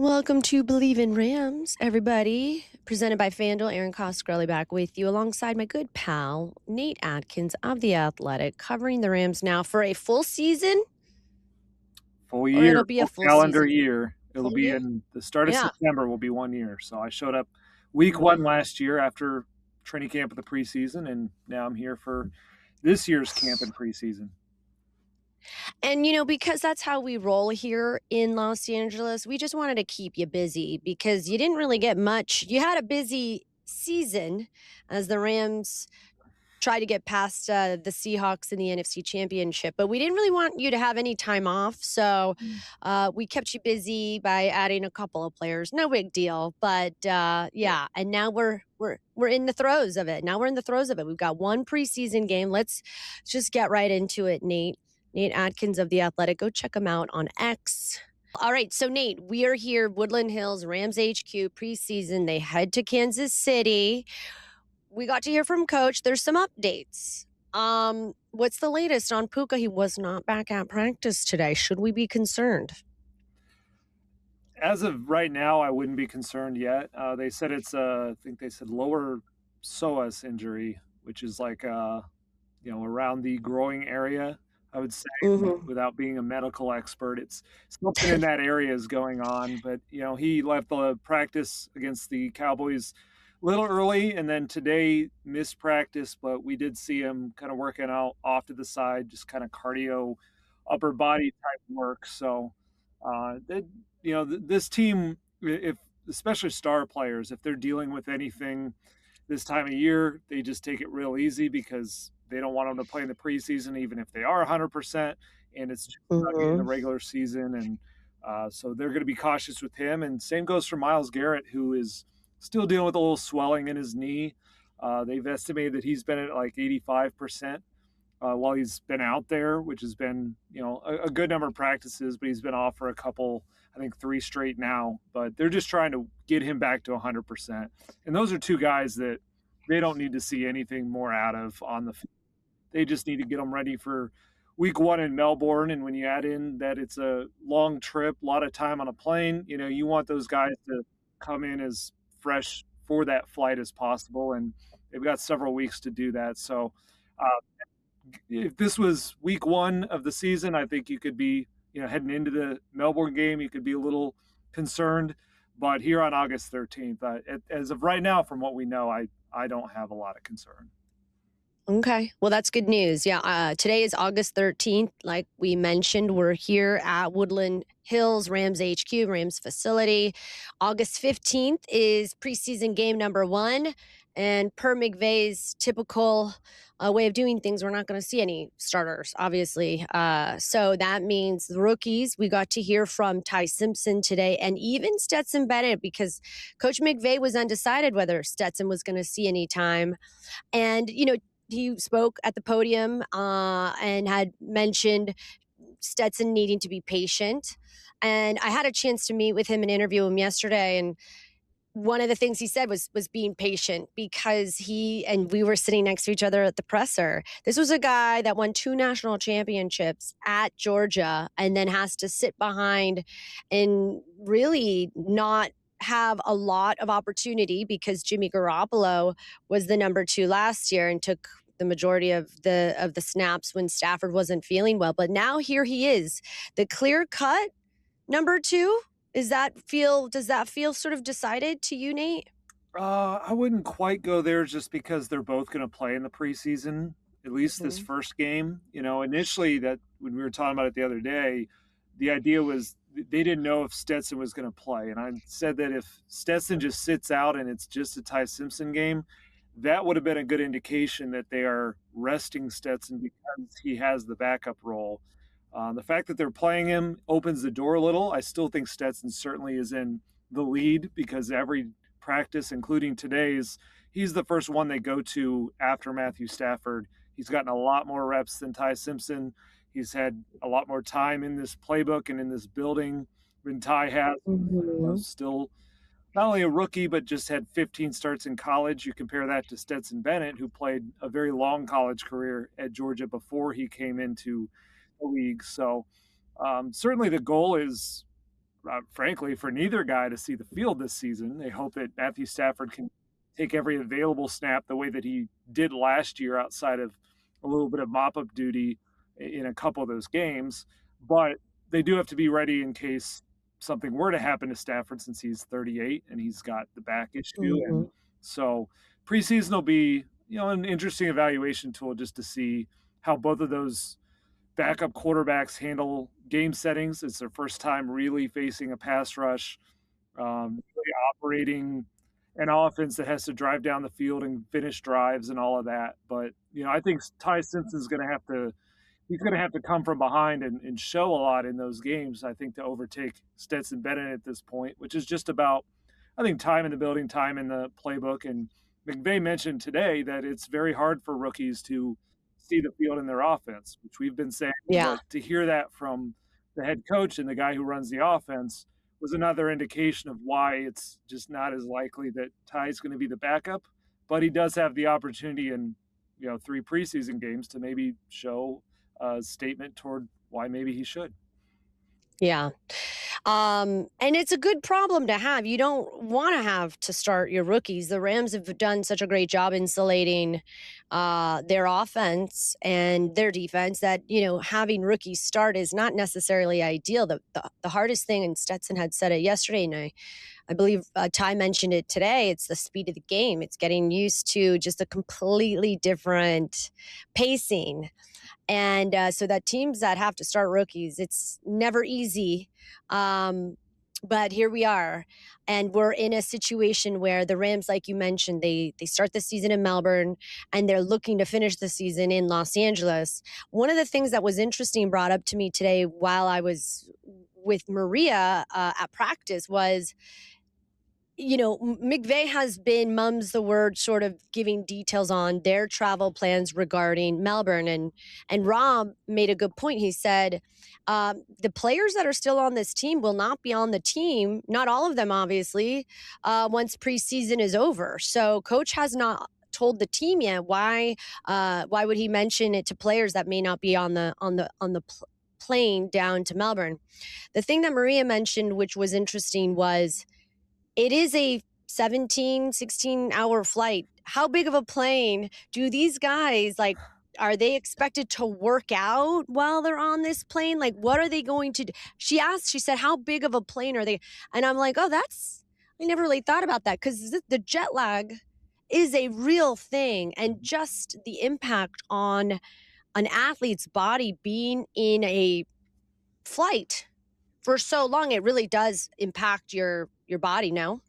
Welcome to Believe in Rams, everybody. Presented by FanDuel, Erin Coscarelli back with you alongside my good pal, Nate Atkins of The Athletic, covering the Rams now for a full season, Full or year, it'll be a full full calendar season. year. It'll Full be year? in the start of Yeah. September will be 1 year. So I showed up week Wow. 1 last year after training camp of the preseason, and now I'm here for this year's camp and preseason. And, because that's how we roll here in Los Angeles, we just wanted to keep you busy because you didn't really get much. You had a busy season as the Rams try to get past the Seahawks in the NFC Championship, but we didn't really want you to have any time off, so we kept you busy by adding a couple of players. No big deal, but yeah. And now we're in the throes of it. Now we're in the throes of it. We've got one preseason game. Let's just get right into it, Nate. Nate Atkins of The Athletic. Go check him out on X. All right, so Nate, we are here, Woodland Hills, Rams HQ preseason. They head to Kansas City. We got to hear from Coach. There's some updates. What's the latest on Puka? He was not back at practice today. Should we be concerned? As of right now, I wouldn't be concerned yet. They said it's I think they said lower psoas injury, which is like around the growing area. I would say, Mm-hmm. without being a medical expert, it's something in that area is going on. But he left the practice against the Cowboys a little early, and then today missed practice. But we did see him kind of working out off to the side, just kind of cardio, upper body type work. So, this team, if especially star players, if they're dealing with anything this time of year, they just take it real easy because they don't want them to play in the preseason, even if they are 100%, and it's just in the Mm-hmm. regular season. And so they're going to be cautious with him. And same goes for Myles Garrett, who is still dealing with a little swelling in his knee. They've estimated that he's been at like 85% while he's been out there, which has been a good number of practices, but he's been off for a couple, I think 3 straight now. But they're just trying to get him back to 100%. And those are two guys that they don't need to see anything more out of on the field. They just need to get them ready for week 1 in Melbourne. And when you add in that it's a long trip, a lot of time on a plane, you want those guys to come in as fresh for that flight as possible. And they've got several weeks to do that. So uh, if this was week 1 of the season, I think you could be, heading into the Melbourne game, you could be a little concerned. But here on August 13th, as of right now, from what we know, I don't have a lot of concern. Okay. Well, that's good news. Yeah. Today is August 13th. Like we mentioned, we're here at Woodland Hills, Rams HQ, Rams facility. August 15th is preseason game number 1. And per McVay's typical way of doing things, we're not going to see any starters, obviously. So that means the rookies. We got to hear from Ty Simpson today and even Stetson Bennett because Coach McVay was undecided whether Stetson was going to see any time. And, he spoke at the podium and had mentioned Stetson needing to be patient. And I had a chance to meet with him and interview him yesterday. And one of the things he said was being patient because he and we were sitting next to each other at the presser. This was a guy that won 2 national championships at Georgia and then has to sit behind and really not have a lot of opportunity because Jimmy Garoppolo was the number 2 last year and took the majority of the snaps when Stafford wasn't feeling well. But now here he is, the clear cut number 2. Does that feel sort of decided to you, Nate? I wouldn't quite go there just because they're both going to play in the preseason, at least this Mhm. first game. Initially, that when we were talking about it the other day, the idea was they didn't know if Stetson was going to play. And I said that if Stetson just sits out and it's just a Ty Simpson game, that would have been a good indication that they are resting Stetson because he has the backup role. The fact that they're playing him opens the door a little. I still think Stetson certainly is in the lead because every practice, including today's, he's the first one they go to after Matthew Stafford. He's gotten a lot more reps than Ty Simpson. He's had a lot more time in this playbook and in this building than Ty has. Mhm. Still not only a rookie, but just had 15 starts in college. You compare that to Stetson Bennett, who played a very long college career at Georgia before he came into the league. So certainly the goal is frankly, for neither guy to see the field this season. They hope that Matthew Stafford can take every available snap the way that he did last year, outside of a little bit of mop up duty in a couple of those games. But they do have to be ready in case something were to happen to Stafford, since he's 38 and he's got the back issue. And Mhm. so preseason will be, an interesting evaluation tool just to see how both of those backup quarterbacks handle game settings. It's their first time really facing a pass rush, really operating an offense that has to drive down the field and finish drives and all of that. But I think Ty Simpson's going to have to he's going to have to come from behind and show a lot in those games, I think, to overtake Stetson Bennett at this point, which is just about, I think, time in the building, time in the playbook. And McVay mentioned today that it's very hard for rookies to see the field in their offense, which we've been saying. Yeah. But to hear that from the head coach and the guy who runs the offense was another indication of why it's just not as likely that Ty's going to be the backup. But he does have the opportunity in, 3 preseason games to maybe show statement toward why maybe he should. Yeah. And it's a good problem to have. You don't want to have to start your rookies. The Rams have done such a great job insulating their offense and their defense that, having rookies start is not necessarily ideal. The hardest thing, and Stetson had said it yesterday, and I believe Ty mentioned it today, it's the speed of the game. It's getting used to just a completely different pacing. And so that teams that have to start rookies, it's never easy. But here we are, and we're in a situation where the Rams, like you mentioned, they start the season in Melbourne, and they're looking to finish the season in Los Angeles. One of the things that was interesting brought up to me today while I was with Maria at practice was, McVay has been mums the word, sort of giving details on their travel plans regarding Melbourne, and Rob made a good point. He said the players that are still on this team will not be on the team, not all of them, obviously, once preseason is over. So, coach has not told the team yet. Why would he mention it to players that may not be on the plane down to Melbourne? The thing that Maria mentioned, which was interesting, was it is a 17, 16-hour flight. How big of a plane do these guys, like, are they expected to work out while they're on this plane? Like, what are they going to do? She said, how big of a plane are they? And I'm like, I never really thought about that, because the jet lag is a real thing. And just the impact on an athlete's body being in a flight for so long, it really does impact your body now.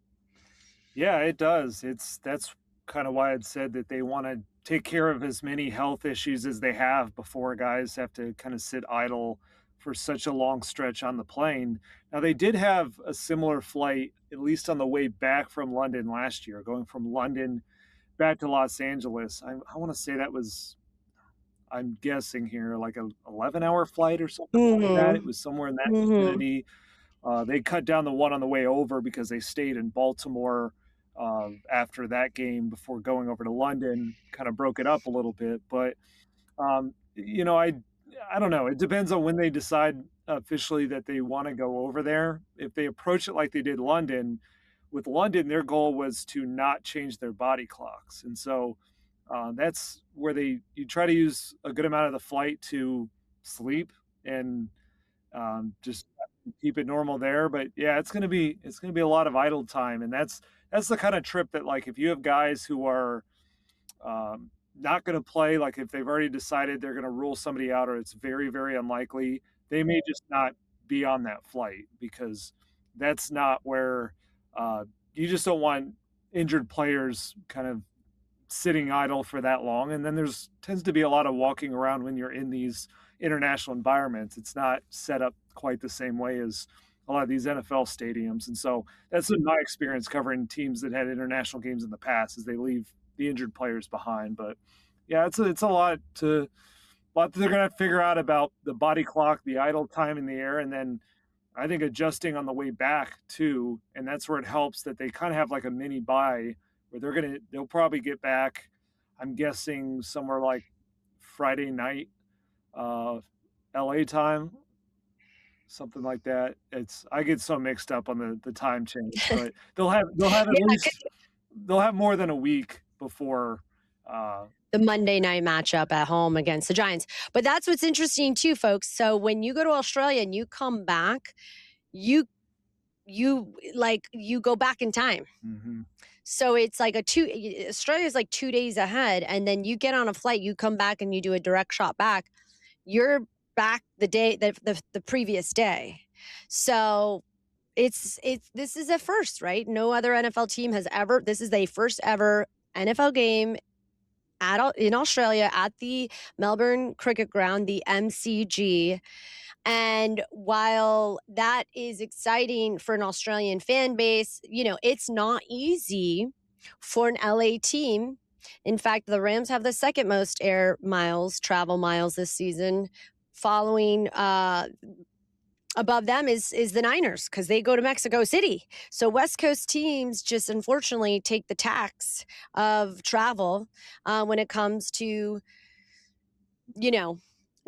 Yeah, it does. That's kind of why I'd said that they want to take care of as many health issues as they have before guys have to kind of sit idle for such a long stretch on the plane. Now, they did have a similar flight, at least on the way back from London last year, going from London back to Los Angeles. I want to say that was, I'm guessing here, like a 11-hour flight or something like that. It Mhm. was somewhere in that Mhm. vicinity. They cut down the one on the way over because they stayed in Baltimore after that game before going over to London. Kind of broke it up a little bit, but I don't know. It depends on when they decide officially that they want to go over there. If they approach it like they did London, with London, their goal was to not change their body clocks, and so that's where you try to use a good amount of the flight to sleep and just keep it normal there. But yeah, it's gonna be a lot of idle time, and that's the kind of trip that, like, if you have guys who are not going to play, like if they've already decided they're going to rule somebody out, or it's very very unlikely, they may just not be on that flight, because that's not where you just don't want injured players kind of sitting idle for that long. And then there's tends to be a lot of walking around when you're in these international environments. It's not set up quite the same way as a lot of these NFL stadiums. And so that's been my experience covering teams that had international games in the past, is they leave the injured players behind. But yeah, it's a lot that they're gonna figure out about the body clock, the idle time in the air, and then I think adjusting on the way back too. And that's where it helps that they kind of have like a mini bye, where they'll probably get back, I'm guessing somewhere like Friday night, uh, LA time. something like that. I get so mixed up on the time change, but they'll have at Yeah, least they'll have more than a week before, uh the Monday night matchup at home against the Giants. But that's what's interesting too, folks. So when you go to Australia and you come back, you you go back in time. Mhm. So it's like Australia's like 2 days ahead, and then you get on a flight, you come back and you do a direct shot back. You're back the previous day. So it's this is a first, right? No other NFL team has ever. This is a first ever NFL game in Australia at the Melbourne Cricket Ground, the MCG. And while that is exciting for an Australian fan base, it's not easy for an LA team. In fact, the Rams have the second most travel miles this season, following above them is the Niners because they go to Mexico City. So West Coast teams just unfortunately take the tax of travel when it comes to you know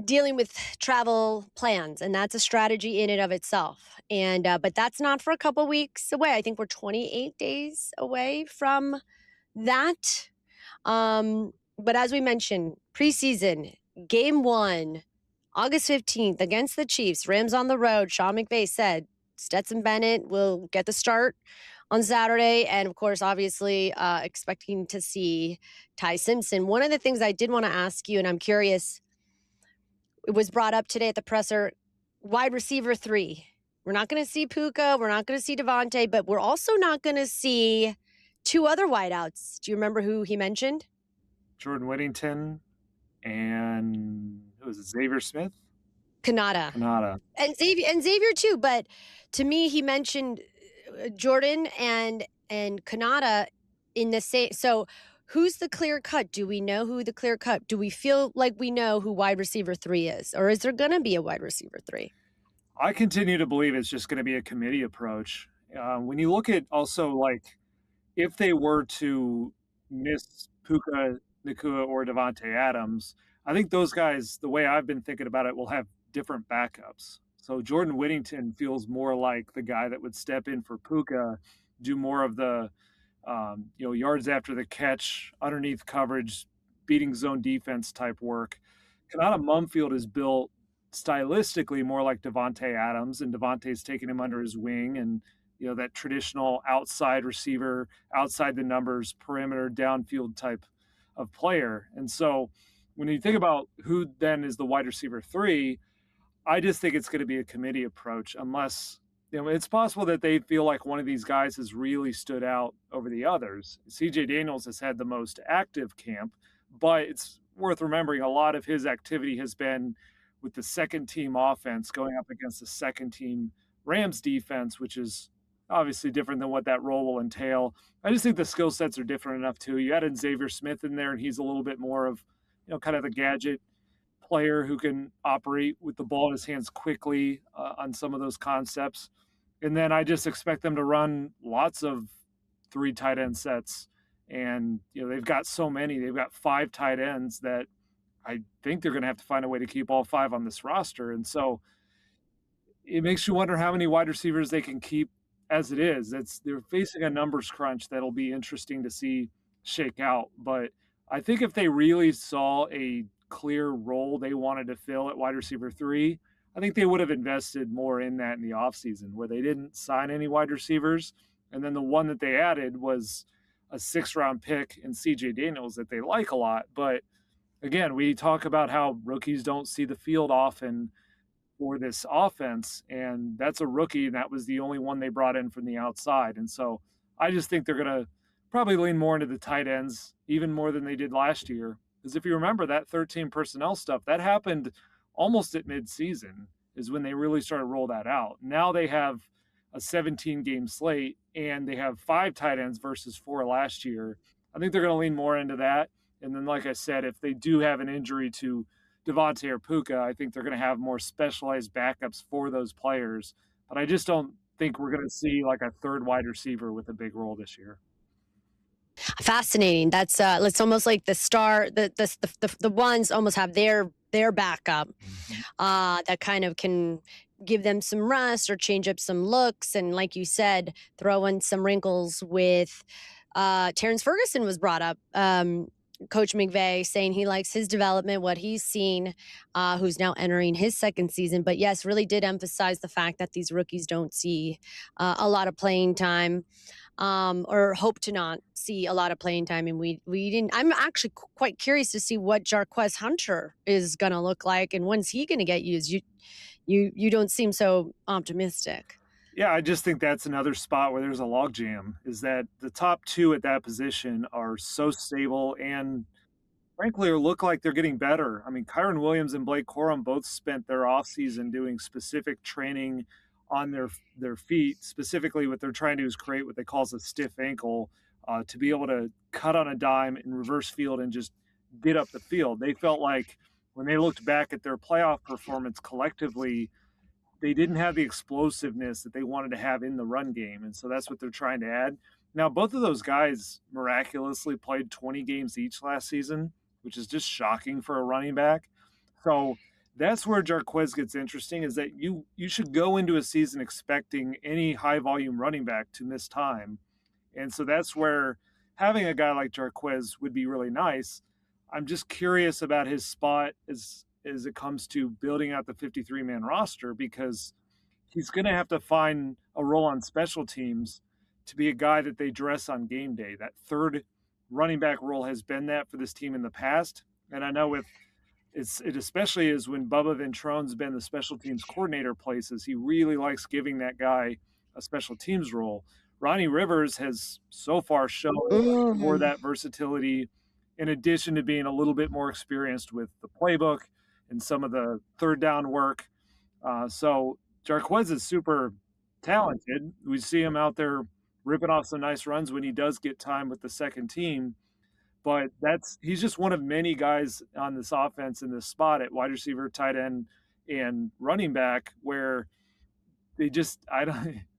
dealing with travel plans, and that's a strategy in and of itself. And but that's not for a couple weeks away. I think we're 28 days away from that. But as we mentioned, preseason game one, August 15th against the Chiefs, Rams on the road. Sean McVay said Stetson Bennett will get the start on Saturday. And of course, obviously, expecting to see Ty Simpson. One of the things I did want to ask you, and I'm curious, it was brought up today at the presser, wide receiver 3. We're not going to see Puka. We're not going to see Davante, but we're also not going to see 2 other wideouts. Do you remember who he mentioned? Jordan Whittington and who was it, Xavier Smith? Kanata. Kanata. And Xavier too, but to me he mentioned Jordan and Kanata in the same. So who's the clear cut? Do we know who the clear cut? Do we feel like we know who wide receiver 3 is, or is there going to be a wide receiver 3? I continue to believe it's just going to be a committee approach. When you look at also, like, if they were to miss Puka Nacua or Davante Adams, I think those guys, the way I've been thinking about it, will have different backups. So Jordan Whittington feels more like the guy that would step in for Puka, do more of the yards after the catch, underneath coverage, beating zone defense type work. Kanata Mumfield is built stylistically more like Davante Adams, and Davante's taking him under his wing, and that traditional outside receiver, outside the numbers, perimeter, downfield type of player. And so when you think about who then is the wide receiver 3, I just think it's going to be a committee approach, unless it's possible that they feel like one of these guys has really stood out over the others. CJ Daniels has had the most active camp, but it's worth remembering a lot of his activity has been with the second team offense going up against the second team Rams defense, which is obviously different than what that role will entail. I just think the skill sets are different enough too. You added Xavier Smith in there, and he's a little bit more of, kind of the gadget player who can operate with the ball in his hands quickly on some of those concepts. And then I just expect them to run lots of 3 tight end sets. And, they've got so many. They've got 5 tight ends that I think they're going to have to find a way to keep all 5 on this roster. And so it makes you wonder how many wide receivers they can keep as it is. They're facing a numbers crunch that'll be interesting to see shake out. But I think if they really saw a clear role they wanted to fill at wide receiver 3, I think they would have invested more in that in the offseason, where they didn't sign any wide receivers. And then the one that they added was a 6th-round pick in CJ Daniels that they like a lot. But again, we talk about how rookies don't see the field often for this offense, and that's a rookie, and that was the only one they brought in from the outside. And so I just think they're going to probably lean more into the tight ends, even more than they did last year. Because if you remember, that 13 personnel stuff, that happened almost at midseason is when they really started to roll that out. Now they have a 17-game slate, and they have 5 tight ends versus 4 last year. I think they're going to lean more into that. And then, like I said, if they do have an injury to Davante or Puka, I think they're going to have more specialized backups for those players. But I just don't think we're going to see like a 3rd wide receiver with a big role this year. Fascinating. That's it's almost like the star, the ones almost have their backup that kind of can give them some rest or change up some looks. And like you said, throw in some wrinkles with Terrence Ferguson was brought up. Coach McVay saying he likes his development, what he's seen, who's now entering his second season. But yes, really did emphasize the fact that these rookies don't see a lot of playing time, or hope to not see a lot of playing time. And we didn't. I'm actually quite curious to see what Jarquz Hunter is going to look like and when's he going to get used. You don't seem so optimistic. Yeah, I just think that's another spot where there's a logjam. Is that the top two at that position are so stable and frankly look like they're getting better. I mean, Kyron Williams and Blake Corum both spent their offseason doing specific training on their feet. Specifically, what they're trying to do is create what they call a stiff ankle to be able to cut on a dime and reverse field and just get up the field. They felt like when they looked back at their playoff performance collectively, they didn't have the explosiveness that they wanted to have in the run game. And so that's what they're trying to add. Now, both of those guys miraculously played 20 games each last season, which is just shocking for a running back. So that's where Jarquz gets interesting, is that you should go into a season expecting any high volume running back to miss time. And so that's where having a guy like Jarquz would be really nice. I'm just curious about his spot as it comes to building out the 53-man roster, because he's going to have to find a role on special teams to be a guy that they dress on game day. That third running back role has been that for this team in the past. And I know it especially is when Bubba Ventrone's been the special teams coordinator places, he really likes giving that guy a special teams role. Ronnie Rivers has so far shown more that versatility, in addition to being a little bit more experienced with the playbook and some of the third down work. So Jarquz is super talented. We see him out there ripping off some nice runs when he does get time with the second team. But he's just one of many guys on this offense in this spot at wide receiver, tight end, and running back where they just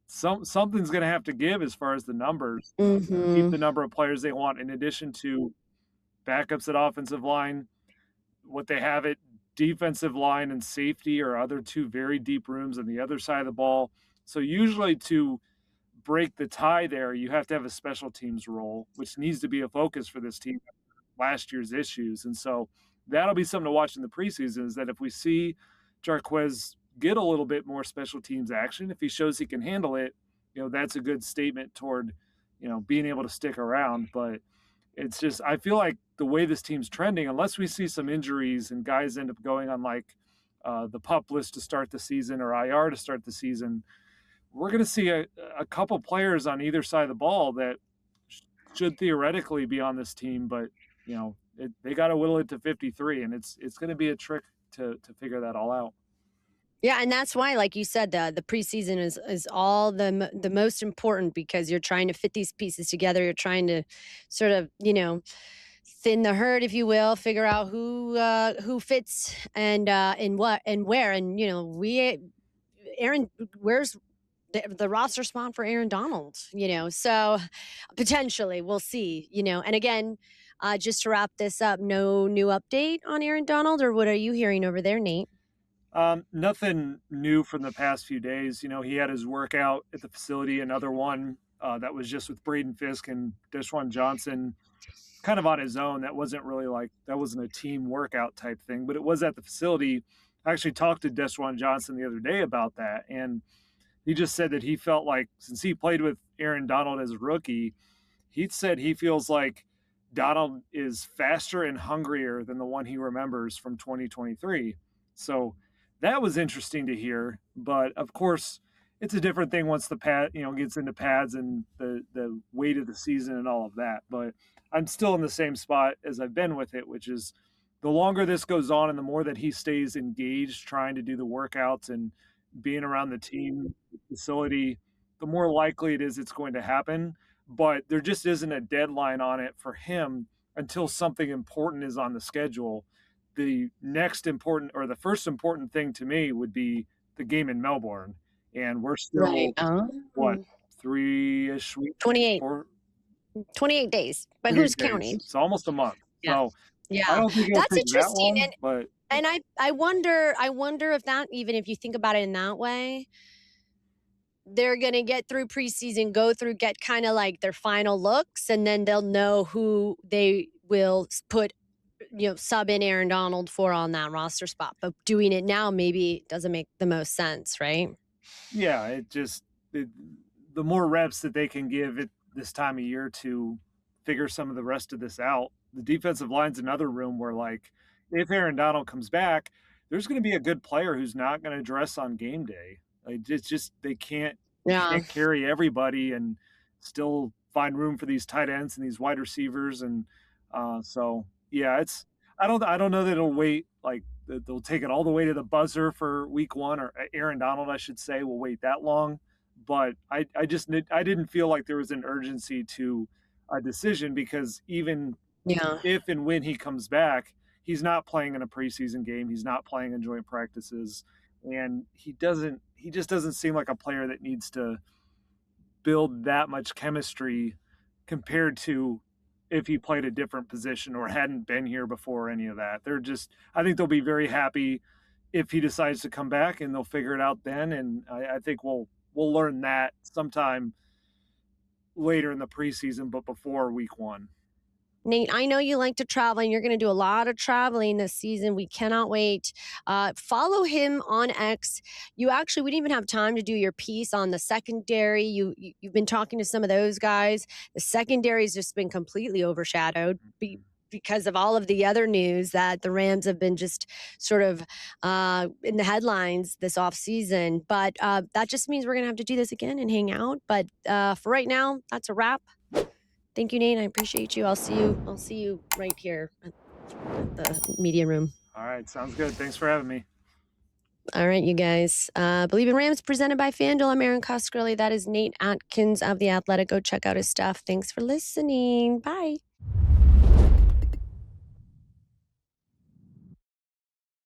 something's going to have to give as far as the numbers. Keep the number of players they want, in addition to backups at offensive line. What they have at defensive line and safety are other two very deep rooms on the other side of the ball. So usually to break the tie there, you have to have a special teams role, which needs to be a focus for this team last year's issues. And so that'll be something to watch in the preseason, is that if we see Jarquz get a little bit more special teams action, if he shows he can handle it, that's a good statement toward, being able to stick around. But it's just, I feel like the way this team's trending, unless we see some injuries and guys end up going on like the PUP list to start the season or IR to start the season, we're going to see a couple players on either side of the ball that should theoretically be on this team, but they got to whittle it to 53, and it's going to be a trick to figure that all out. Yeah, and that's why, like you said, the preseason is all the most important, because you're trying to fit these pieces together. You're trying to sort of thin the herd, if you will, figure out who fits and what and where. And Aaron, where's the roster spot for Aaron Donald? So potentially we'll see. And again, just to wrap this up, no new update on Aaron Donald, or what are you hearing over there, Nate? Nothing new from the past few days. He had his workout at the facility, another one that was just with Braden Fisk and Deshaun Johnson, kind of on his own. That wasn't a team workout type thing, but it was at the facility. I actually talked to Deshaun Johnson the other day about that, and he just said that he felt like, since he played with Aaron Donald as a rookie, he said he feels like Donald is faster and hungrier than the one he remembers from 2023. So that was interesting to hear. But of course, it's a different thing once the pad, gets into pads and the weight of the season and all of that. But I'm still in the same spot as I've been with it, which is the longer this goes on and the more that he stays engaged trying to do the workouts and being around the team facility, the more likely it is it's going to happen. But there just isn't a deadline on it for him until something important is on the schedule. The first important thing to me would be the game in Melbourne. And we're still, what, 3-ish weeks? 28. 28 days. But who's counting? It's almost a month. Yeah. So I don't think that's interesting. But And I wonder if that, even if you think about it in that way, they're gonna get through preseason, go through, get kinda like their final looks, and then they'll know who they will put, sub in Aaron Donald for on that roster spot. But doing it now maybe doesn't make the most sense, right? Yeah, it, the more reps that they can give it this time of year to figure some of the rest of this out. The defensive line's another room where, like, if Aaron Donald comes back, there's going to be a good player who's not going to dress on game day. Like, it's just they can't you Yeah. can't carry everybody and still find room for these tight ends and these wide receivers, and so yeah, it's I don't know that it'll wait like they'll take it all the way to the buzzer for week one, or Aaron Donald, I should say, will wait that long. But I didn't feel like there was an urgency to a decision because even Yeah. if and when he comes back, he's not playing in a preseason game. He's not playing in joint practices, and he just doesn't seem like a player that needs to build that much chemistry compared to if he played a different position or hadn't been here before or any of that. I think they'll be very happy if he decides to come back, and they'll figure it out then. And I think we'll learn that sometime later in the preseason, but before week one. Nate, I know you like to travel and you're going to do a lot of traveling this season. We cannot wait. Follow him on X. We didn't even have time to do your piece on the secondary. You've been talking to some of those guys. The secondary has just been completely overshadowed because of all of the other news that the Rams have been just sort of in the headlines this offseason. But that just means we're going to have to do this again and hang out. But for right now, that's a wrap. Thank you, Nate. I appreciate you. I'll see you. I'll see you right here at the media room. All right, sounds good. Thanks for having me. All right, you guys. Believe in Rams presented by FanDuel. I'm Erin Coscarelli. That is Nate Atkins of The Athletic. Go check out his stuff. Thanks for listening. Bye.